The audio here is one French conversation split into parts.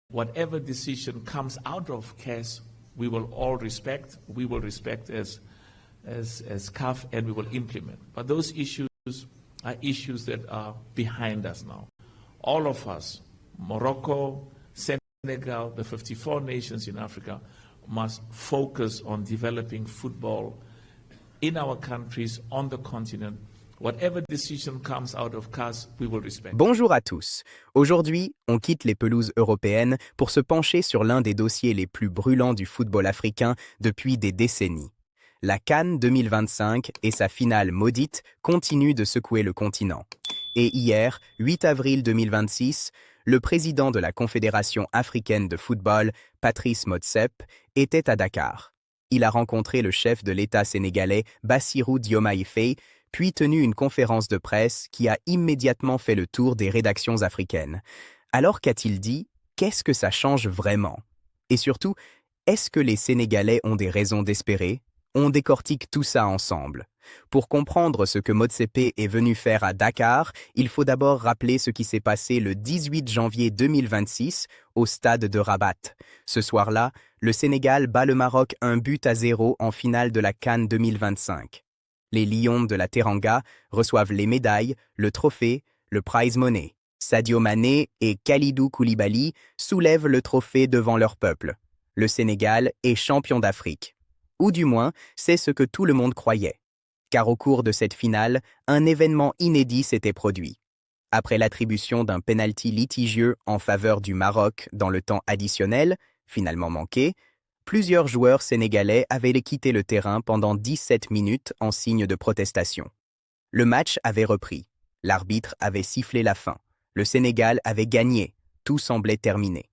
Whatever decision comes out of CAS, we will all respect. We will respect as CAF, and we will implement. But those issues are issues that are behind us now. All of us, Morocco, Senegal, the 54 nations in Africa, must focus on developing football in our countries, on the continent. Whatever decision comes out of CAS, we will respect. Bonjour à tous. Aujourd'hui, on quitte les pelouses européennes pour se pencher sur l'un des dossiers les plus brûlants du football africain depuis des décennies. La CAN 2025 et sa finale maudite continuent de secouer le continent. Et hier, 8 avril 2026, le président de la Confédération africaine de football, Patrice Motsepe, était à Dakar. Il a rencontré le chef de l'État sénégalais, Bassirou Diomaye Faye, puis tenu une conférence de presse qui a immédiatement fait le tour des rédactions africaines. Alors qu'a-t-il dit? Qu'est-ce que ça change vraiment? Et surtout, est-ce que les Sénégalais ont des raisons d'espérer? On décortique tout ça ensemble. Pour comprendre ce que Motsepe est venu faire à Dakar, il faut d'abord rappeler ce qui s'est passé le 18 janvier 2026 au stade de Rabat. Ce soir-là, le Sénégal bat le Maroc 1-0 en finale de la CAN 2025. Les Lions de la Teranga reçoivent les médailles, le trophée, le prize money. Sadio Mané et Kalidou Koulibaly soulèvent le trophée devant leur peuple. Le Sénégal est champion d'Afrique. Ou du moins, c'est ce que tout le monde croyait. Car au cours de cette finale, un événement inédit s'était produit. Après l'attribution d'un penalty litigieux en faveur du Maroc dans le temps additionnel, finalement manqué, plusieurs joueurs sénégalais avaient quitté le terrain pendant 17 minutes en signe de protestation. Le match avait repris. L'arbitre avait sifflé la fin. Le Sénégal avait gagné. Tout semblait terminé.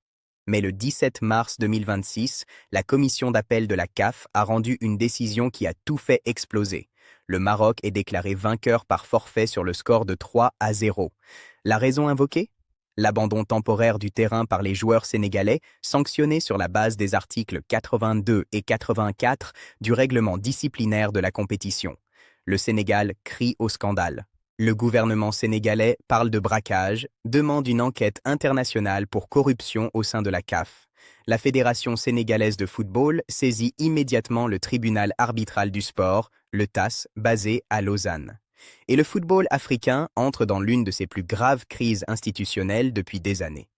Mais le 17 mars 2026, la commission d'appel de la CAF a rendu une décision qui a tout fait exploser. Le Maroc est déclaré vainqueur par forfait sur le score de 3-0. La raison invoquée? L'abandon temporaire du terrain par les joueurs sénégalais, sanctionné sur la base des articles 82 et 84 du règlement disciplinaire de la compétition. Le Sénégal crie au scandale. Le gouvernement sénégalais parle de braquage, demande une enquête internationale pour corruption au sein de la CAF. La Fédération sénégalaise de football saisit immédiatement le tribunal arbitral du sport, le TAS, basé à Lausanne. Et le football africain entre dans l'une de ses plus graves crises institutionnelles depuis des années.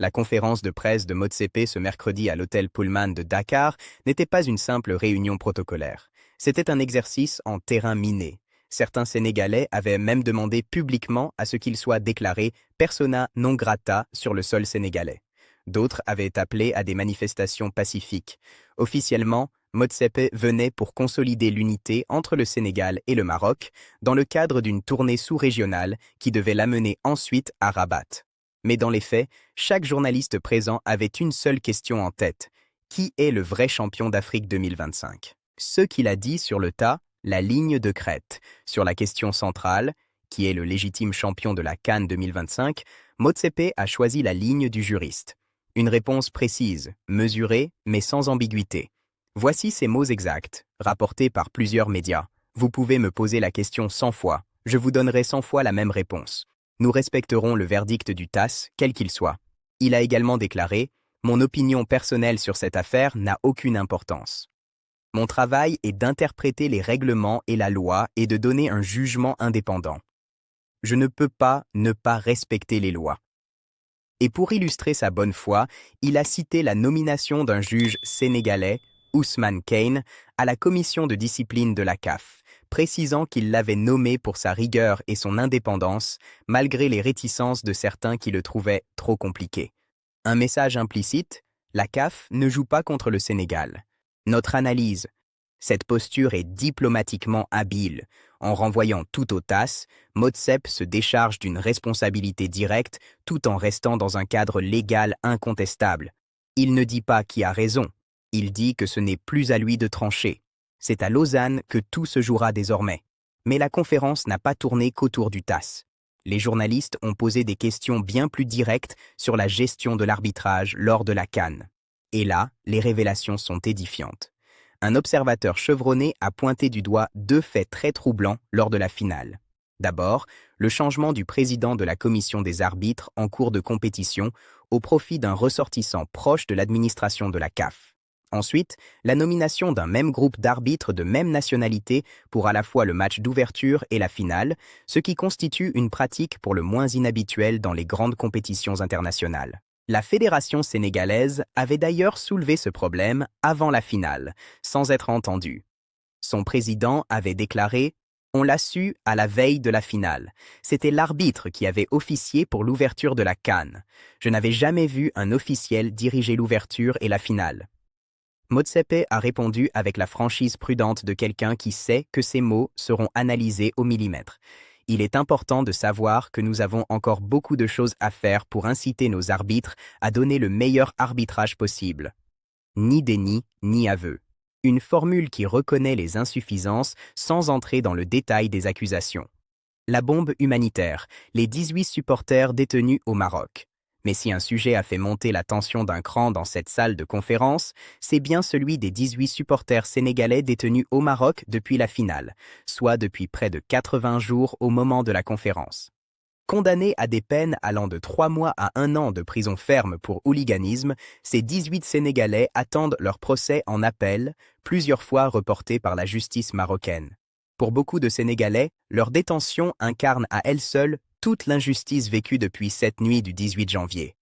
La conférence de presse de Motsepe ce mercredi à l'hôtel Pullman de Dakar n'était pas une simple réunion protocolaire. C'était un exercice en terrain miné. Certains Sénégalais avaient même demandé publiquement à ce qu'il soit déclaré persona non grata sur le sol sénégalais. D'autres avaient appelé à des manifestations pacifiques. Officiellement, Motsepe venait pour consolider l'unité entre le Sénégal et le Maroc dans le cadre d'une tournée sous-régionale qui devait l'amener ensuite à Rabat. Mais dans les faits, chaque journaliste présent avait une seule question en tête. Qui est le vrai champion d'Afrique 2025? Ce qu'il a dit sur le tas, la ligne de crête. Sur la question centrale, qui est le légitime champion de la CAN 2025, Motsepe a choisi la ligne du juriste. Une réponse précise, mesurée, mais sans ambiguïté. Voici ses mots exacts, rapportés par plusieurs médias. Vous pouvez me poser la question 100 fois, je vous donnerai 100 fois la même réponse. Nous respecterons le verdict du TAS, quel qu'il soit. Il a également déclaré « Mon opinion personnelle sur cette affaire n'a aucune importance. Mon travail est d'interpréter les règlements et la loi et de donner un jugement indépendant. Je ne peux pas ne pas respecter les lois. » Et pour illustrer sa bonne foi, il a cité la nomination d'un juge sénégalais, Ousmane Kane, à la commission de discipline de la CAF, précisant qu'il l'avait nommé pour sa rigueur et son indépendance, malgré les réticences de certains qui le trouvaient trop compliqué. Un message implicite, la CAF ne joue pas contre le Sénégal. Notre analyse, cette posture est diplomatiquement habile. En renvoyant tout au TAS, Motsepe se décharge d'une responsabilité directe tout en restant dans un cadre légal incontestable. Il ne dit pas qui a raison, il dit que ce n'est plus à lui de trancher. C'est à Lausanne que tout se jouera désormais. Mais la conférence n'a pas tourné qu'autour du TAS. Les journalistes ont posé des questions bien plus directes sur la gestion de l'arbitrage lors de la CAN. Et là, les révélations sont édifiantes. Un observateur chevronné a pointé du doigt deux faits très troublants lors de la finale. D'abord, le changement du président de la commission des arbitres en cours de compétition au profit d'un ressortissant proche de l'administration de la CAF. Ensuite, la nomination d'un même groupe d'arbitres de même nationalité pour à la fois le match d'ouverture et la finale, ce qui constitue une pratique pour le moins inhabituelle dans les grandes compétitions internationales. La fédération sénégalaise avait d'ailleurs soulevé ce problème avant la finale, sans être entendue. Son président avait déclaré « On l'a su à la veille de la finale. C'était l'arbitre qui avait officié pour l'ouverture de la CAN. Je n'avais jamais vu un officiel diriger l'ouverture et la finale. » Motsepe a répondu avec la franchise prudente de quelqu'un qui sait que ses mots seront analysés au millimètre. Il est important de savoir que nous avons encore beaucoup de choses à faire pour inciter nos arbitres à donner le meilleur arbitrage possible. Ni déni, ni aveu. Une formule qui reconnaît les insuffisances sans entrer dans le détail des accusations. La bombe humanitaire, les 18 supporters détenus au Maroc. Mais si un sujet a fait monter la tension d'un cran dans cette salle de conférence, c'est bien celui des 18 supporters sénégalais détenus au Maroc depuis la finale, soit depuis près de 80 jours au moment de la conférence. Condamnés à des peines allant de 3 mois à 1 an de prison ferme pour hooliganisme, ces 18 Sénégalais attendent leur procès en appel, plusieurs fois reporté par la justice marocaine. Pour beaucoup de Sénégalais, leur détention incarne à elle seule toute l'injustice vécue depuis cette nuit du 18 janvier.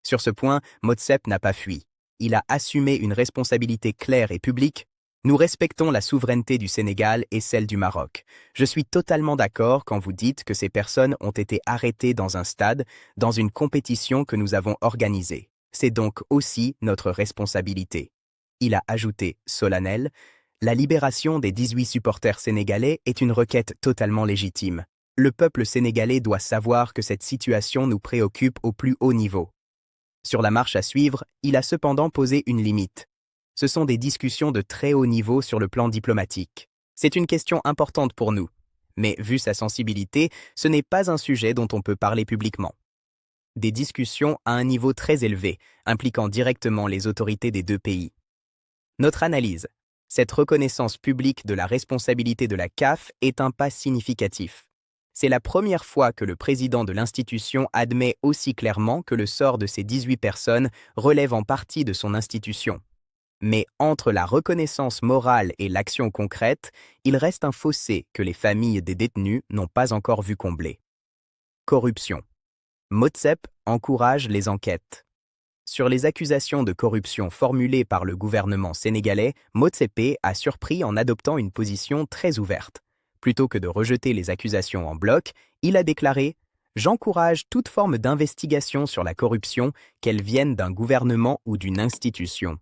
Sur ce point, Motsep n'a pas fui. Il a assumé une responsabilité claire et publique. Nous respectons la souveraineté du Sénégal et celle du Maroc. Je suis totalement d'accord quand vous dites que ces personnes ont été arrêtées dans un stade, dans une compétition que nous avons organisée. C'est donc aussi notre responsabilité. Il a ajouté, solennel, « La libération des 18 supporters sénégalais est une requête totalement légitime. Le peuple sénégalais doit savoir que cette situation nous préoccupe au plus haut niveau. » Sur la marche à suivre, il a cependant posé une limite. Ce sont des discussions de très haut niveau sur le plan diplomatique. C'est une question importante pour nous. Mais vu sa sensibilité, ce n'est pas un sujet dont on peut parler publiquement. Des discussions à un niveau très élevé, impliquant directement les autorités des deux pays. Notre analyse. Cette reconnaissance publique de la responsabilité de la CAF est un pas significatif. C'est la première fois que le président de l'institution admet aussi clairement que le sort de ces 18 personnes relève en partie de son institution. Mais entre la reconnaissance morale et l'action concrète, il reste un fossé que les familles des détenus n'ont pas encore vu combler. Corruption. Motsep encourage les enquêtes. Sur les accusations de corruption formulées par le gouvernement sénégalais, Motsepe a surpris en adoptant une position très ouverte. Plutôt que de rejeter les accusations en bloc, il a déclaré « J'encourage toute forme d'investigation sur la corruption, qu'elle vienne d'un gouvernement ou d'une institution.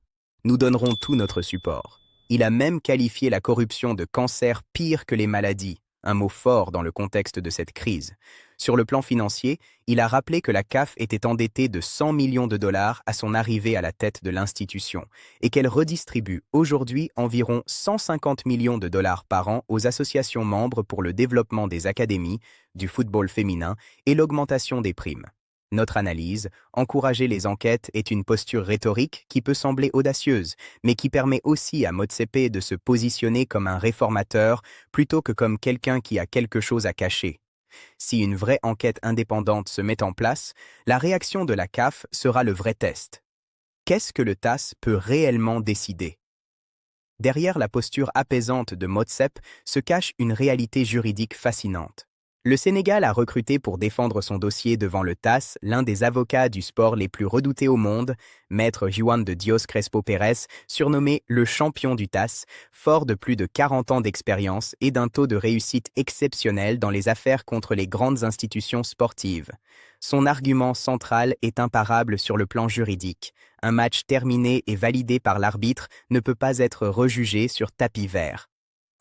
Nous donnerons tout notre support. » Il a même qualifié la corruption de cancer pire que les maladies, un mot fort dans le contexte de cette crise. Sur le plan financier, il a rappelé que la CAF était endettée de 100 millions de dollars à son arrivée à la tête de l'institution et qu'elle redistribue aujourd'hui environ 150 millions de dollars par an aux associations membres pour le développement des académies, du football féminin et l'augmentation des primes. Notre analyse, encourager les enquêtes est une posture rhétorique qui peut sembler audacieuse, mais qui permet aussi à Motsepe de se positionner comme un réformateur plutôt que comme quelqu'un qui a quelque chose à cacher. Si une vraie enquête indépendante se met en place, la réaction de la CAF sera le vrai test. Qu'est-ce que le TAS peut réellement décider? Derrière la posture apaisante de Motsep se cache une réalité juridique fascinante. Le Sénégal a recruté pour défendre son dossier devant le TAS l'un des avocats du sport les plus redoutés au monde, Maître Juan de Dios Crespo Pérez, surnommé le champion du TAS, fort de plus de 40 ans d'expérience et d'un taux de réussite exceptionnel dans les affaires contre les grandes institutions sportives. Son argument central est imparable sur le plan juridique. Un match terminé et validé par l'arbitre ne peut pas être rejugé sur tapis vert.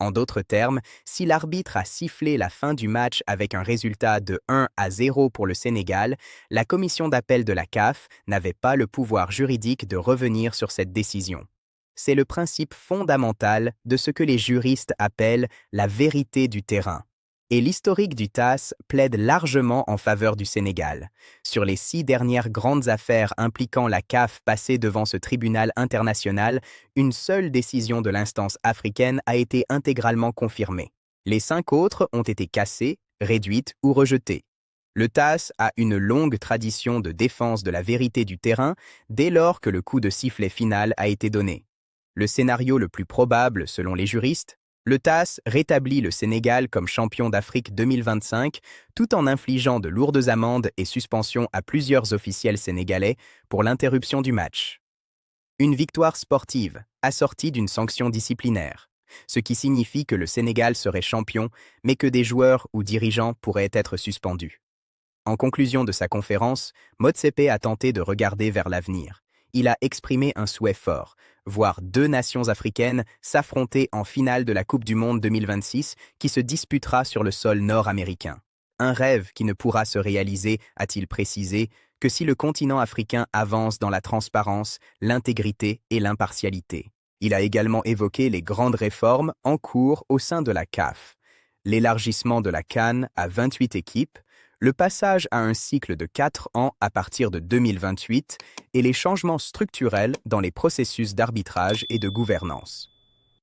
En d'autres termes, si l'arbitre a sifflé la fin du match avec un résultat de 1-0 pour le Sénégal, la commission d'appel de la CAF n'avait pas le pouvoir juridique de revenir sur cette décision. C'est le principe fondamental de ce que les juristes appellent la vérité du terrain. Et l'historique du TAS plaide largement en faveur du Sénégal. Sur les 6 dernières grandes affaires impliquant la CAF passées devant ce tribunal international, une seule décision de l'instance africaine a été intégralement confirmée. Les 5 autres ont été cassées, réduite ou rejetée. Le TAS a une longue tradition de défense de la vérité du terrain dès lors que le coup de sifflet final a été donné. Le scénario le plus probable, selon les juristes, le TAS rétablit le Sénégal comme champion d'Afrique 2025 tout en infligeant de lourdes amendes et suspensions à plusieurs officiels sénégalais pour l'interruption du match. Une victoire sportive assortie d'une sanction disciplinaire, ce qui signifie que le Sénégal serait champion, mais que des joueurs ou dirigeants pourraient être suspendus. En conclusion de sa conférence, Motsepe a tenté de regarder vers l'avenir. Il a exprimé un souhait fort, voir 2 nations africaines s'affronter en finale de la Coupe du Monde 2026 qui se disputera sur le sol nord-américain. Un rêve qui ne pourra se réaliser, a-t-il précisé, que si le continent africain avance dans la transparence, l'intégrité et l'impartialité. Il a également évoqué les grandes réformes en cours au sein de la CAF, l'élargissement de la CAN à 28 équipes, le passage à un cycle de 4 ans à partir de 2028 et les changements structurels dans les processus d'arbitrage et de gouvernance.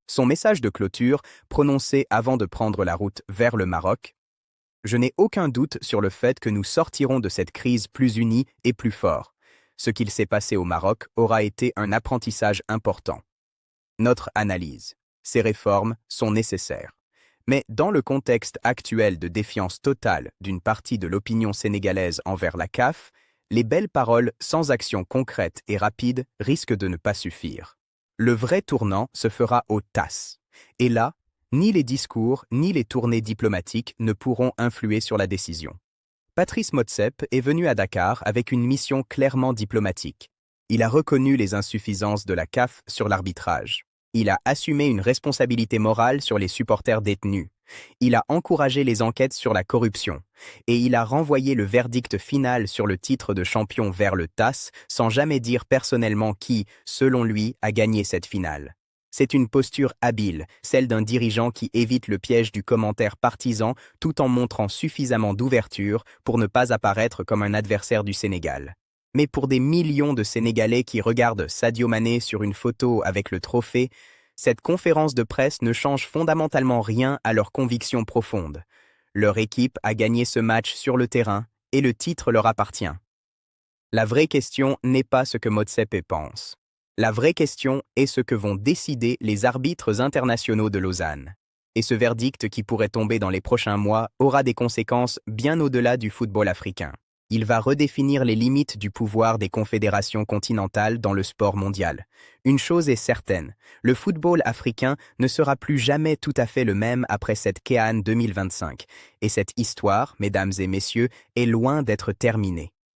Son message de clôture, prononcé avant de prendre la route vers le Maroc, « Je n'ai aucun doute sur le fait que nous sortirons de cette crise plus unis et plus forts. Ce qu'il s'est passé au Maroc aura été un apprentissage important. Notre analyse. Ces réformes sont nécessaires. Mais dans le contexte actuel de défiance totale d'une partie de l'opinion sénégalaise envers la CAF, les belles paroles sans action concrète et rapide risquent de ne pas suffire. Le vrai tournant se fera au TAS. Et là, ni les discours ni les tournées diplomatiques ne pourront influer sur la décision. Patrice Motsepe est venu à Dakar avec une mission clairement diplomatique. Il a reconnu les insuffisances de la CAF sur l'arbitrage. Il a assumé une responsabilité morale sur les supporters détenus. Il a encouragé les enquêtes sur la corruption. Et il a renvoyé le verdict final sur le titre de champion vers le TAS sans jamais dire personnellement qui, selon lui, a gagné cette finale. C'est une posture habile, celle d'un dirigeant qui évite le piège du commentaire partisan tout en montrant suffisamment d'ouverture pour ne pas apparaître comme un adversaire du Sénégal. Mais pour des millions de Sénégalais qui regardent Sadio Mané sur une photo avec le trophée, cette conférence de presse ne change fondamentalement rien à leurs convictions profondes. Leur équipe a gagné ce match sur le terrain et le titre leur appartient. La vraie question n'est pas ce que Motsepe pense. La vraie question est ce que vont décider les arbitres internationaux de Lausanne. Et ce verdict qui pourrait tomber dans les prochains mois aura des conséquences bien au-delà du football africain. Il va redéfinir les limites du pouvoir des confédérations continentales dans le sport mondial. Une chose est certaine, le football africain ne sera plus jamais tout à fait le même après cette CAN 2025. Et cette histoire, mesdames et messieurs, est loin d'être terminée.